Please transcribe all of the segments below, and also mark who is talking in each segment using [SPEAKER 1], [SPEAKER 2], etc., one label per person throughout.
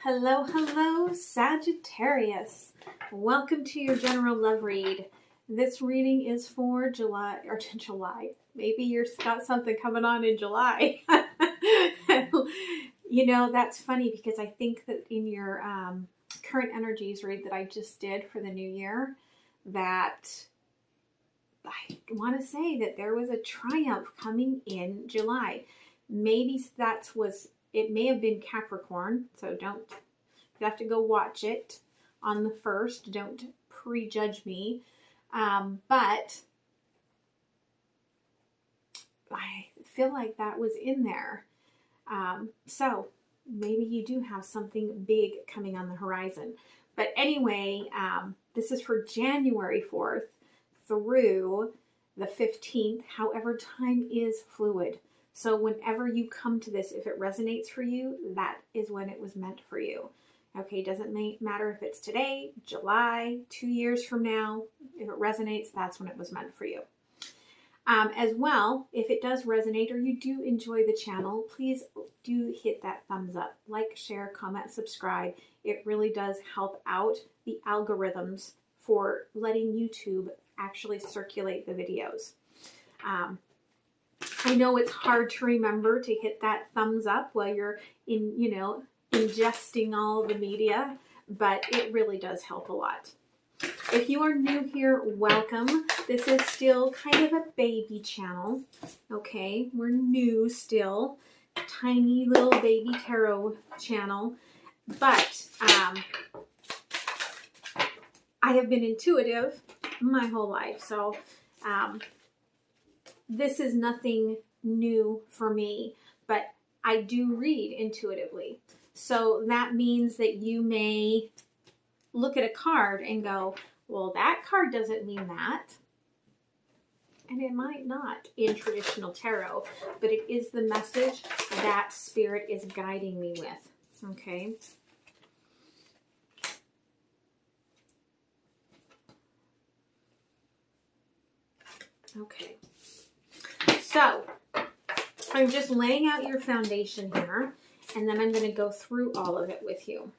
[SPEAKER 1] Hello, hello, Sagittarius. Welcome to your general love read. This reading is for July. Maybe you've got something coming on in July. You know, that's funny because I think that in your current energies read that I just did for the new year, that I want to say that there was a triumph coming in July. Maybe it may have been Capricorn, so you have to go watch it on the 1st. Don't prejudge me. But I feel like that was in there. So maybe you do have something big coming on the horizon. But anyway, this is for January 4th through the 15th. However, time is fluid. So whenever you come to this, if it resonates for you, that is when it was meant for you. Okay, doesn't matter if it's today, July, 2 years from now. If it resonates, that's when it was meant for you. As well, if it does resonate or you do enjoy the channel, please do hit that thumbs up. Like, share, comment, subscribe. It really does help out the algorithms for letting YouTube actually circulate the videos. I know it's hard to remember to hit that thumbs up while you're ingesting all the media, but it really does help a lot. If you are new here, welcome. This is still kind of a baby channel. Okay, we're new still. Tiny little baby tarot channel. But I have been intuitive my whole life. So this is nothing new for me, but I do read intuitively. So that means that you may look at a card and go, well, that card doesn't mean that. And it might not in traditional tarot, but it is the message that Spirit is guiding me with. Okay. Okay. So I'm just laying out your foundation here, and then I'm going to go through all of it with you.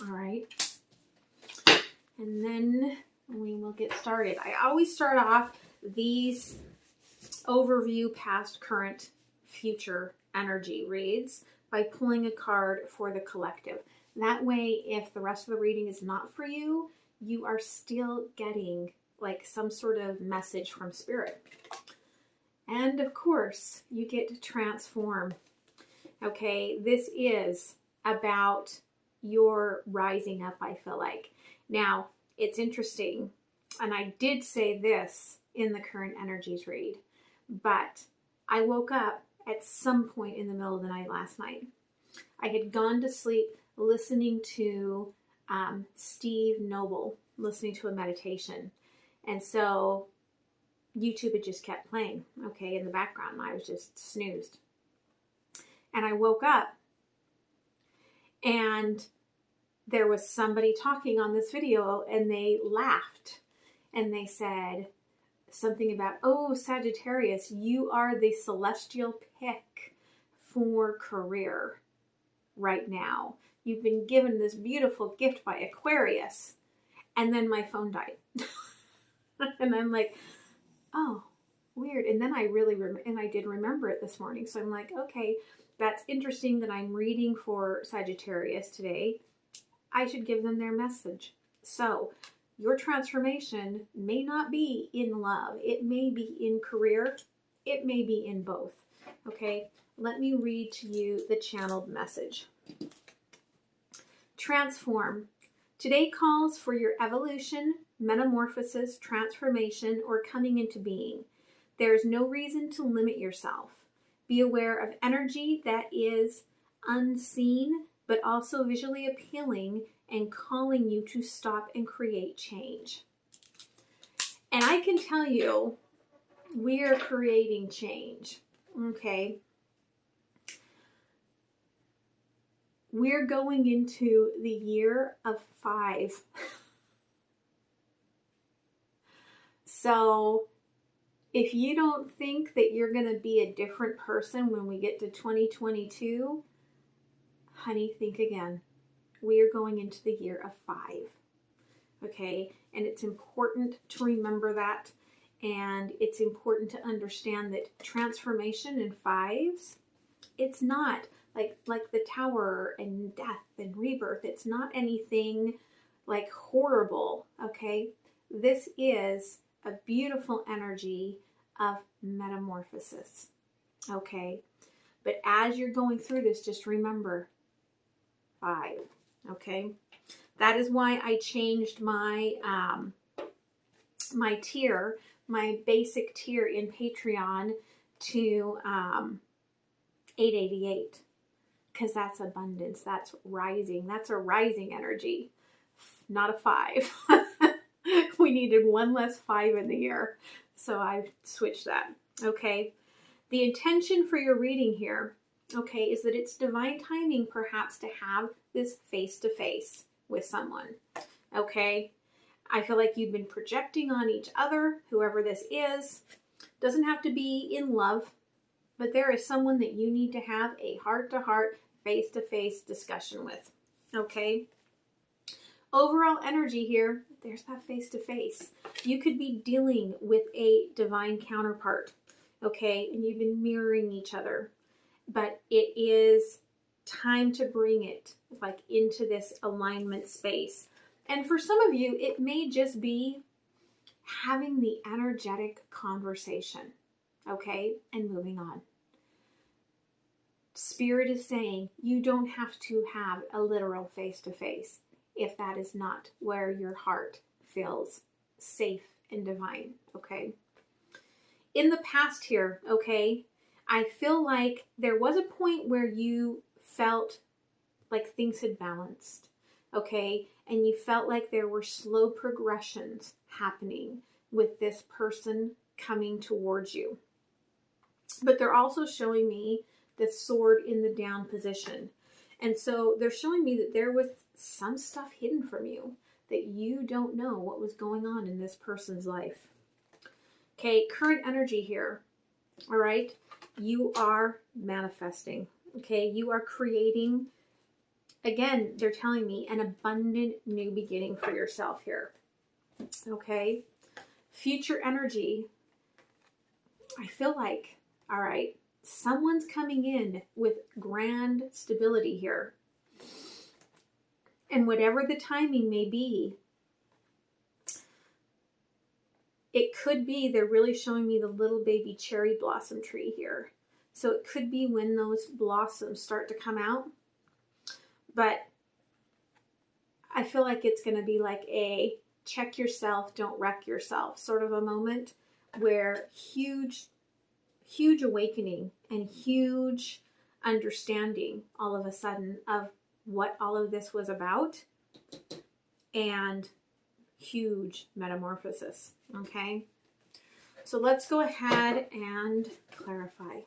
[SPEAKER 1] All right. And then we will get started. I always start off these overview, past, current, future energy reads by pulling a card for the collective. That way, if the rest of the reading is not for you, you are still getting like some sort of message from Spirit. And of course, you get to transform. Okay, this is about your rising up, I feel like. Now, it's interesting, and I did say this in the current energies read, but I woke up at some point in the middle of the night last night. I had gone to sleep listening to Steve Noble, listening to a meditation. And so YouTube had just kept playing, okay, in the background. I was just snoozed. And I woke up and there was somebody talking on this video and they laughed and they said something about, oh, Sagittarius, you are the celestial pick for career right now. You've been given this beautiful gift by Aquarius. And then my phone died. And I'm like, oh, weird. And then I did remember it this morning. So I'm like, okay, that's interesting that I'm reading for Sagittarius today. I should give them their message. So your transformation may not be in love. It may be in career. It may be in both. Okay, let me read to you the channeled message. Transform. Today calls for your evolution, metamorphosis, transformation, or coming into being. There is no reason to limit yourself. Be aware of energy that is unseen, but also visually appealing and calling you to stop and create change. And I can tell you, we are creating change, okay? We're going into the year of 5. So if you don't think that you're going to be a different person when we get to 2022, honey, think again. we are going into the year of 5. Okay, and it's important to remember that, and it's important to understand that transformation in 5s, it's not like the Tower and death and rebirth. It's not anything like horrible, okay? This is a beautiful energy of metamorphosis, okay? But as you're going through this, just remember 5, okay? That is why I changed my my tier, my basic tier in Patreon to $8.88, because that's abundance, that's rising, that's a rising energy, not a 5. We needed one less 5 in the year, so I switched that. Okay, the intention for your reading here, okay, is that it's divine timing perhaps to have this face-to-face with someone. Okay, I feel like you've been projecting on each other, whoever this is. Doesn't have to be in love, but there is someone that you need to have a heart-to-heart, face-to-face discussion with. Okay, overall energy here, there's that face-to-face. You could be dealing with a divine counterpart, okay, and you've been mirroring each other, but it is time to bring it like into this alignment space. And for some of you, it may just be having the energetic conversation, okay, and moving on. Spirit is saying you don't have to have a literal face-to-face if that is not where your heart feels safe and divine, okay? In the past here, okay, I feel like there was a point where you felt like things had balanced, okay? And you felt like there were slow progressions happening with this person coming towards you. But they're also showing me the sword in the down position. And so they're showing me that there was some stuff hidden from you, that you don't know what was going on in this person's life. Okay, current energy here, all right? You are manifesting, okay? You are creating, again, they're telling me, an abundant new beginning for yourself here, okay? Future energy, I feel like, all right, someone's coming in with grand stability here. And whatever the timing may be, it could be they're really showing me the little baby cherry blossom tree here. So it could be when those blossoms start to come out. But I feel like it's going to be like a check yourself, don't wreck yourself sort of a moment where huge awakening and huge understanding all of a sudden of what all of this was about, and huge metamorphosis. Okay, so let's go ahead and clarify.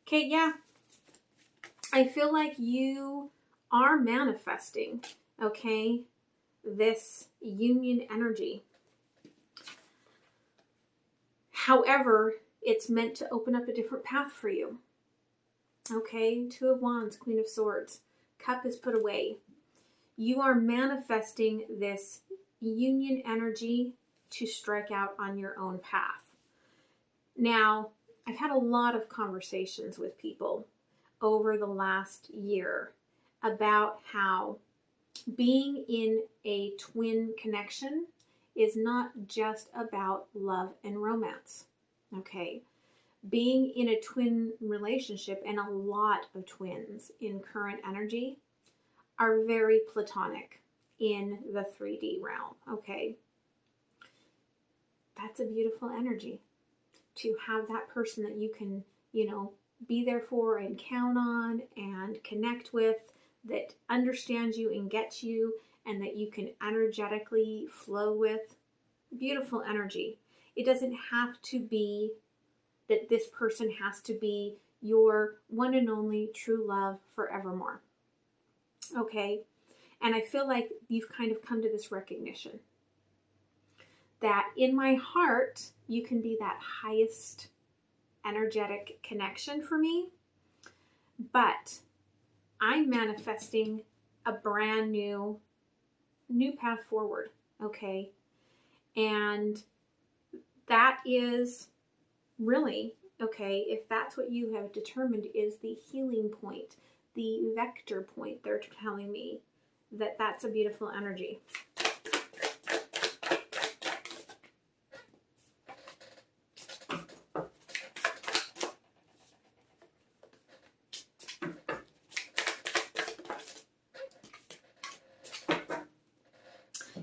[SPEAKER 1] Okay, yeah, I feel like you are manifesting, okay, this union energy. However, it's meant to open up a different path for you. Okay, 2 of Wands, Queen of Swords, Cup is put away. You are manifesting this union energy to strike out on your own path. Now, I've had a lot of conversations with people over the last year about how being in a twin connection is not just about love and romance, okay? Being in a twin relationship, and a lot of twins in current energy are very platonic in the 3D realm, okay? That's a beautiful energy, to have that person that you can, you know, be there for and count on and connect with, that understands you and gets you, and that you can energetically flow with. Beautiful energy. It doesn't have to be that this person has to be your one and only true love forevermore. Okay? And I feel like you've kind of come to this recognition that in my heart, you can be that highest energetic connection for me, but I'm manifesting a brand new path forward, okay? And that is really, okay, if that's what you have determined is the healing point, the vector point, they're telling me that that's a beautiful energy.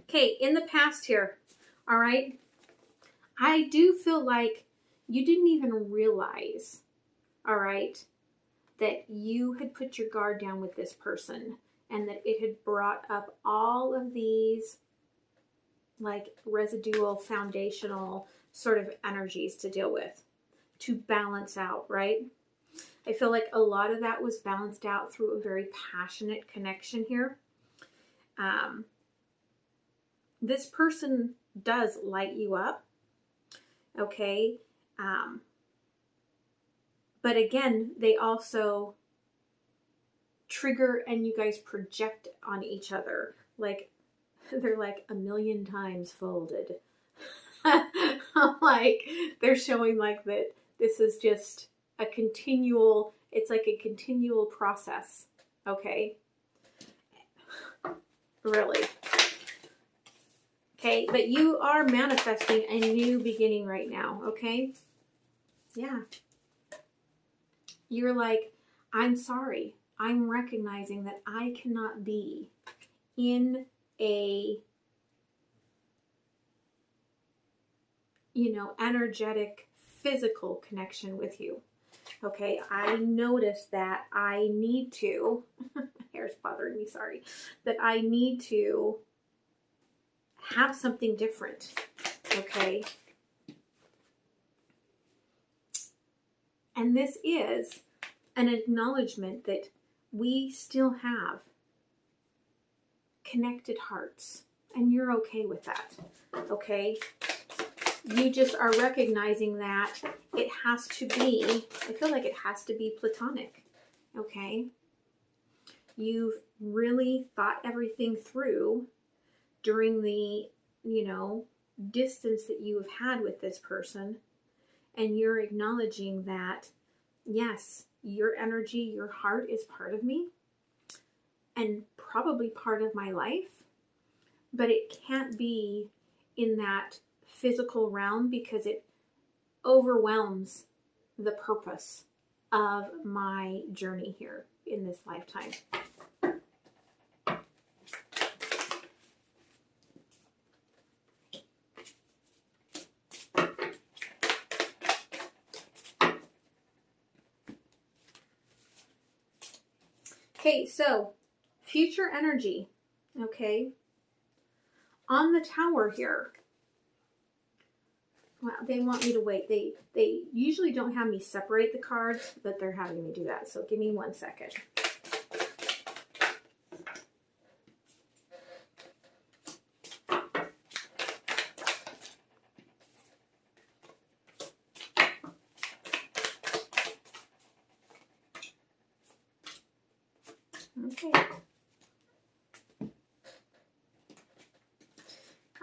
[SPEAKER 1] Okay, in the past here, all right, I do feel like you didn't even realize, all right, that you had put your guard down with this person and that it had brought up all of these like residual, foundational sort of energies to deal with, to balance out, right? I feel like a lot of that was balanced out through a very passionate connection here. This person does light you up, okay? But again, they also trigger and you guys project on each other. Like, they're like a million times folded. Like, they're showing like that this is just a continual, it's like a continual process, okay? Really. Okay, but you are manifesting a new beginning right now, okay? Yeah. You're like, I'm sorry. I'm recognizing that I cannot be in a, energetic, physical connection with you. Okay, I noticed that I need to, hair's bothering me, sorry, that I need to have something different, okay? And this is an acknowledgement that we still have connected hearts, and you're okay with that, okay? You just are recognizing that it has to be, I feel like it has to be platonic, okay? You've really thought everything through during the, distance that you have had with this person, and you're acknowledging that, yes, your energy, your heart is part of me and probably part of my life, but it can't be in that physical realm because it overwhelms the purpose of my journey here in this lifetime. Okay, so future energy, okay, on the tower here. Well, they want me to wait. They usually don't have me separate the cards, but they're having me do that. So give me 1 second. Okay.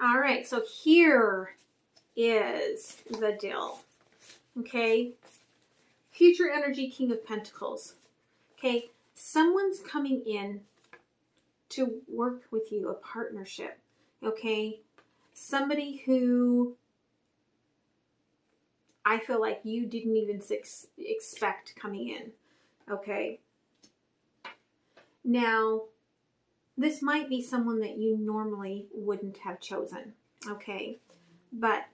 [SPEAKER 1] All right, so here is the deal. Okay. Future energy, King of Pentacles. Okay. Someone's coming in to work with you, a partnership. Okay. Somebody who I feel like you didn't even expect coming in. Okay. Now, this might be someone that you normally wouldn't have chosen. Okay. But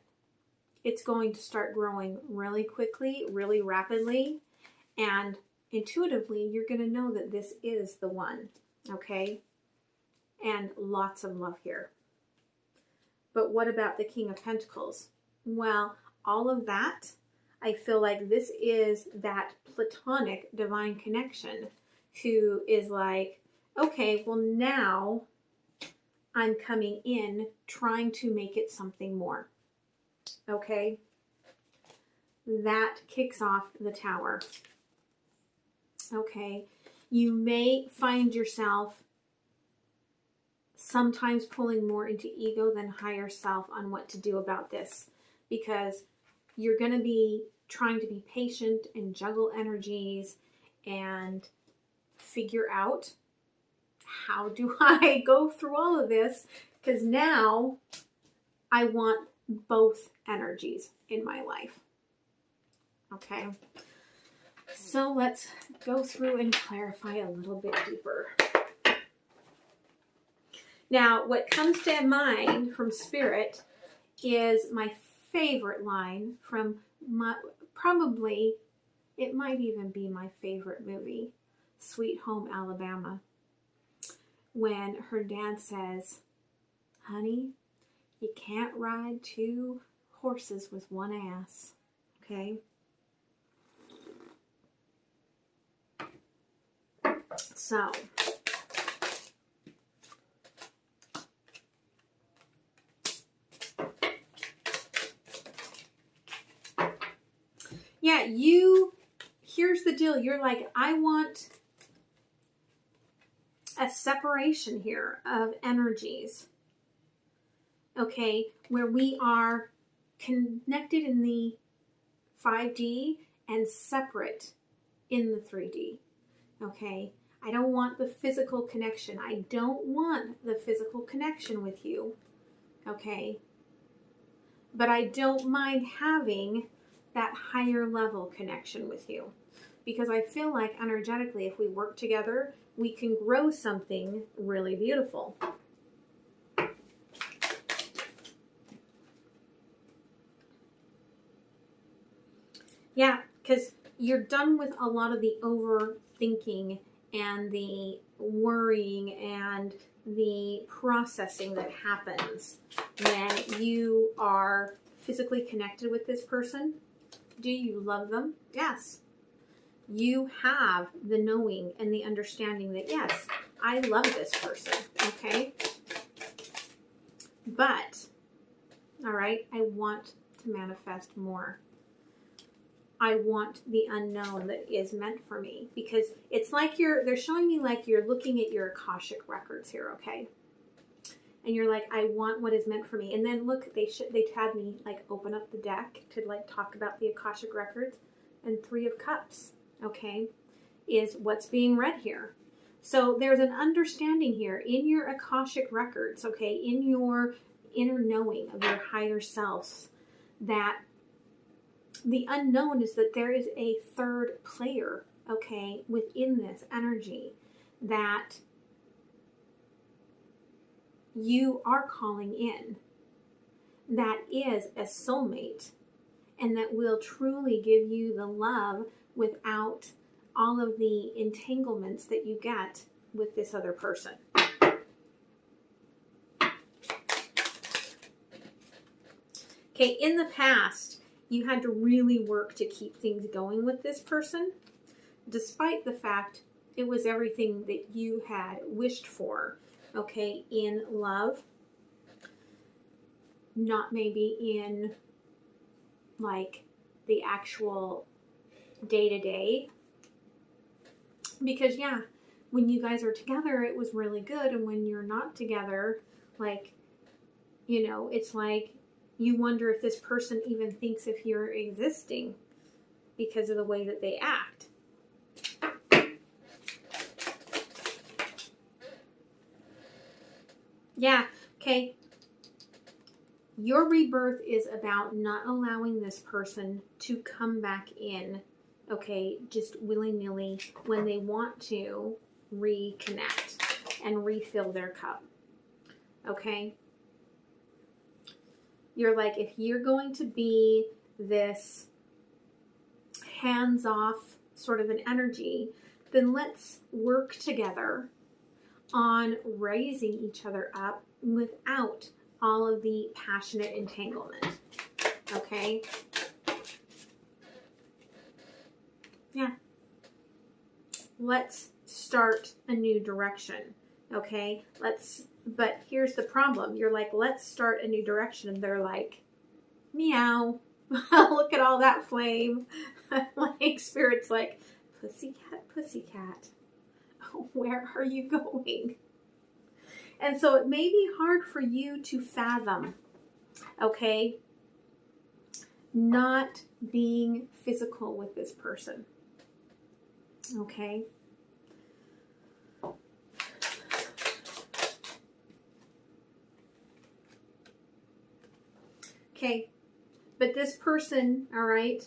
[SPEAKER 1] it's going to start growing really quickly, really rapidly, and intuitively, you're going to know that this is the one, okay? And lots of love here. But what about the King of Pentacles? Well, all of that, I feel like this is that platonic divine connection who is like, okay, well now I'm coming in trying to make it something more. Okay? That kicks off the Tower. Okay? You may find yourself sometimes pulling more into ego than higher self on what to do about this, because you're going to be trying to be patient and juggle energies and figure out, how do I go through all of this? Because now I want both energies in my life. Okay. So let's go through and clarify a little bit deeper. Now, what comes to mind from Spirit is my favorite line from probably, it might even be my favorite movie, Sweet Home Alabama, when her dad says, honey, you can't ride 2 horses with 1 ass, okay? So, yeah, here's the deal. You're like, I want a separation here of energies, okay, where we are connected in the 5D and separate in the 3D, okay? I don't want the physical connection. I don't want the physical connection with you, okay? But I don't mind having that higher level connection with you, because I feel like energetically, if we work together, we can grow something really beautiful. Yeah, because you're done with a lot of the overthinking and the worrying and the processing that happens when you are physically connected with this person. Do you love them? Yes. You have the knowing and the understanding that, yes, I love this person, okay? But, all right, I want to manifest more. I want the unknown that is meant for me, because it's like they're showing me like you're looking at your Akashic records here, okay? And you're like, I want what is meant for me. And then look, they had me like open up the deck to like talk about the Akashic records, and 3 of Cups, okay, is what's being read here. So there's an understanding here in your Akashic records, okay, in your inner knowing of your higher selves, that the unknown is that there is a third player, okay, within this energy that you are calling in, that is a soulmate, and that will truly give you the love without all of the entanglements that you get with this other person. Okay, in the past, you had to really work to keep things going with this person, despite the fact it was everything that you had wished for, okay, in love, not maybe in like the actual day-to-day. Because yeah, when you guys are together, it was really good, and when you're not together, like, you know, it's like you wonder if this person even thinks if you're existing because of the way that they act. Yeah, okay. Your rebirth is about not allowing this person to come back in, okay, just willy-nilly when they want to reconnect and refill their cup, okay? You're like, if you're going to be this hands-off sort of an energy, then let's work together on raising each other up without all of the passionate entanglement, okay? Yeah. Let's start a new direction, Okay, but here's the problem. You're like, let's start a new direction. And they're like, meow. Look at all that flame. Like, Spirit's like, pussycat, pussycat, where are you going? And so it may be hard for you to fathom, okay, not being physical with this person, okay? Okay, but this person, all right,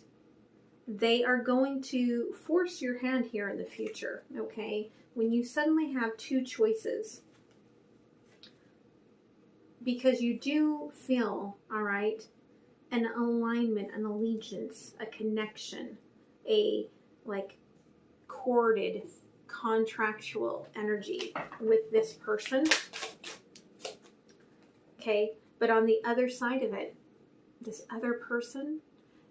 [SPEAKER 1] they are going to force your hand here in the future, okay? When you suddenly have two choices, because you do feel, all right, an alignment, an allegiance, a connection, a like corded, contractual energy with this person, okay? But on the other side of it, this other person,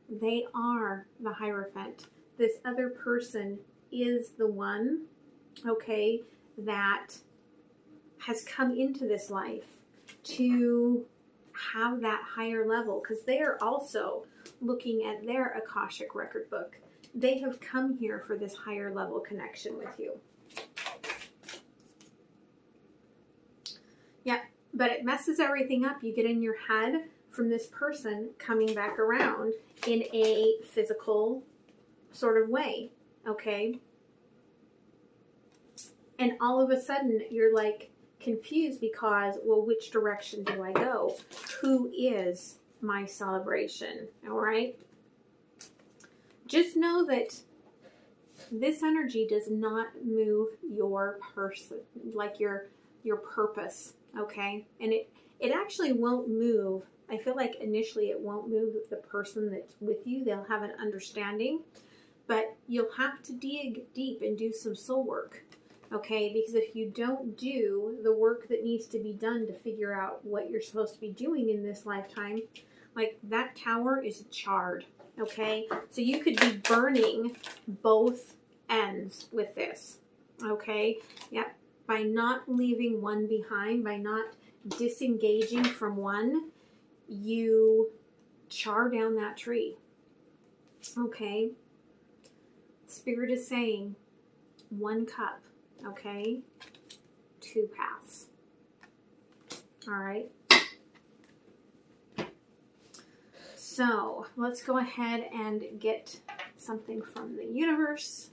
[SPEAKER 1] they are the Hierophant. This other person is the one, okay, that has come into this life to have that higher level, because they are also looking at their Akashic record book. They have come here for this higher level connection with you. Yeah, but it messes everything up. You get in your head from this person coming back around in a physical sort of way, okay? And all of a sudden you're like confused because, well, which direction do I go? Who is my celebration? All right? Just know that this energy does not move your person, like your purpose, okay? And it actually won't move. I feel like initially it won't move the person that's with you. They'll have an understanding, but you'll have to dig deep and do some soul work, okay? Because if you don't do the work that needs to be done to figure out what you're supposed to be doing in this lifetime, like that tower is charred, okay? So you could be burning both ends with this, okay? Yep. By not leaving one behind, by not disengaging from one, you char down that tree, okay? Spirit is saying 1 cup, okay? 2 paths. All right. So let's go ahead and get something from the universe.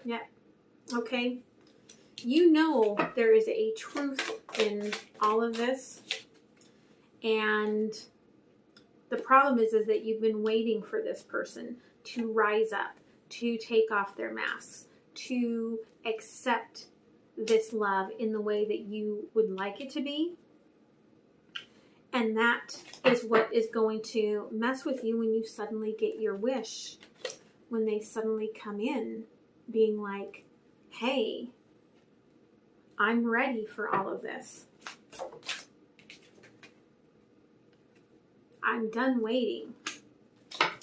[SPEAKER 1] Yeah. Okay. You know there is a truth in all of this. And the problem is that you've been waiting for this person to rise up, to take off their masks, to accept this love in the way that you would like it to be. And that is what is going to mess with you when you suddenly get your wish. When they suddenly come in being like, hey, I'm ready for all of this. I'm done waiting.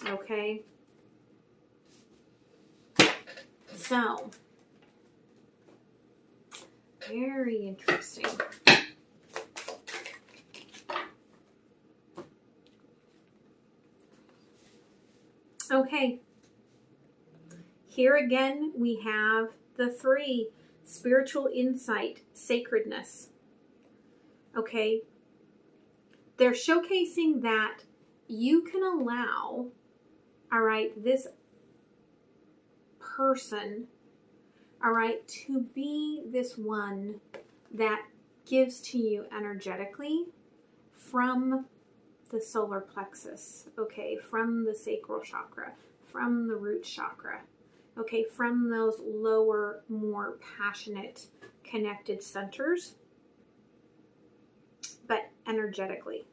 [SPEAKER 1] Okay? So, very interesting. Okay. Here again, we have the 3. Spiritual insight, sacredness. Okay? They're showcasing that you can allow, all right, this person, all right, to be this one that gives to you energetically from the solar plexus, okay, from the sacral chakra, from the root chakra, okay, from those lower, more passionate, connected centers, but energetically.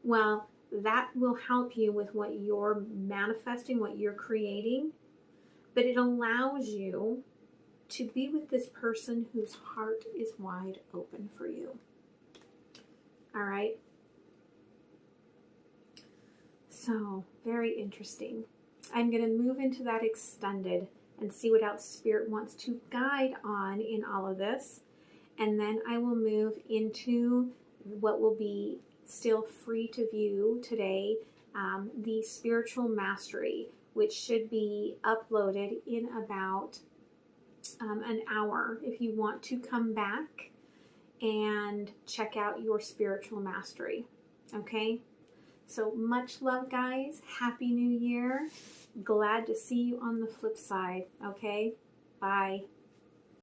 [SPEAKER 1] Well, that will help you with what you're manifesting, what you're creating, but it allows you to be with this person whose heart is wide open for you. All right? So, very interesting. I'm going to move into that extended and see what else Spirit wants to guide on in all of this. And then I will move into what will be still free to view today, the Spiritual Mastery, which should be uploaded in about an hour if you want to come back and check out your Spiritual Mastery. Okay? So much love, guys. Happy New Year. Glad to see you on the flip side. Okay? Bye.